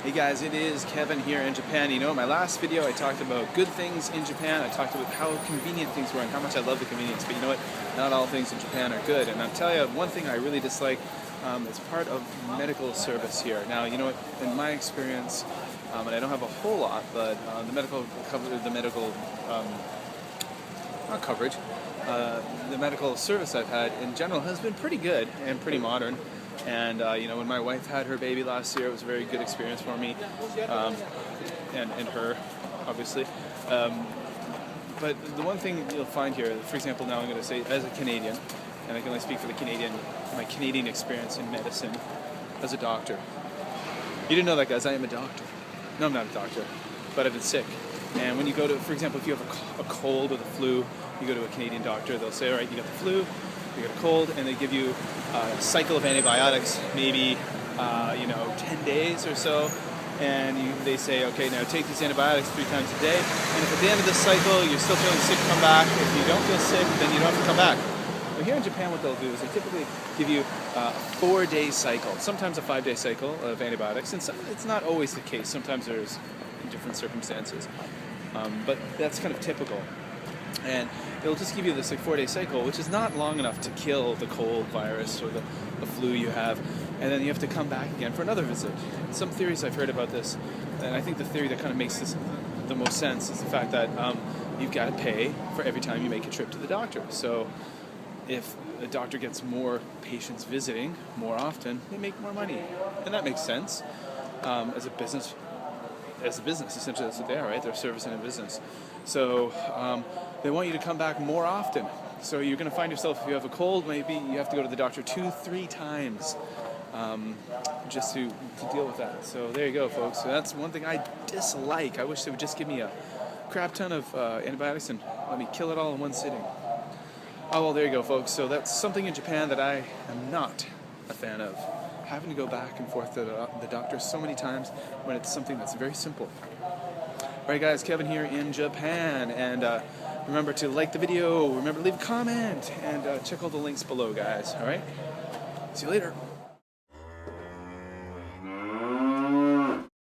Hey guys, it is Kevin here in Japan. You know, in my last video I talked about good things in Japan. I talked about how convenient things were and how much I love the convenience. But you know what? Not all things in Japan are good. And I'll tell you one thing I really dislike is part of medical service here. Now, you know what? In my experience, and I don't have a whole lot, but the medical not coverage, the medical service I've had in general has been pretty good and pretty modern. And you know, when my wife had her baby last year, it was a very good experience for me, and her, obviously. But the one thing you'll find here, for example, now I'm going to say, as a Canadian, and I can only speak for my Canadian experience in medicine as a doctor. You didn't know that, guys. I am a doctor. No, I'm not a doctor, but I've been sick. And when you go to, for example, if you have a cold or the flu, you go to a Canadian doctor, they'll say, all right, you got the flu, you got a cold, and they give you a cycle of antibiotics, maybe 10 days or so, and they say, okay, now take these antibiotics 3 times a day, and if at the end of the cycle you're still feeling sick, come back. If you don't feel sick, then you don't have to come back. Well, here in Japan, what they'll do is they typically give you a 4-day cycle, sometimes a 5-day cycle of antibiotics, and it's not always the case. Sometimes there's different circumstances, but that's kind of typical. And it'll just give you this 4-day cycle, which is not long enough to kill the cold virus or the flu you have, and then you have to come back again for another visit. Some theories I've heard about this, and I think the theory that kind of makes this the most sense is the fact that you've got to pay for every time you make a trip to the doctor. So if the doctor gets more patients visiting more often, they make more money, and that makes sense as a business. Essentially that's what they are, right? They're servicing a business. So they want you to come back more often. So you're going to find yourself, if you have a cold, maybe you have to go to the doctor 2-3 times just to deal with that. So there you go, folks. So that's one thing I dislike. I wish they would just give me a crap ton of antibiotics and let me kill it all in one sitting. Oh, well, there you go, folks. So that's something in Japan that I am not a fan of. Having to go back and forth to the doctor so many times when it's something that's very simple. Alright guys, Kevin here in Japan, and remember to like the video, remember to leave a comment, and check all the links below, guys. Alright? See you later.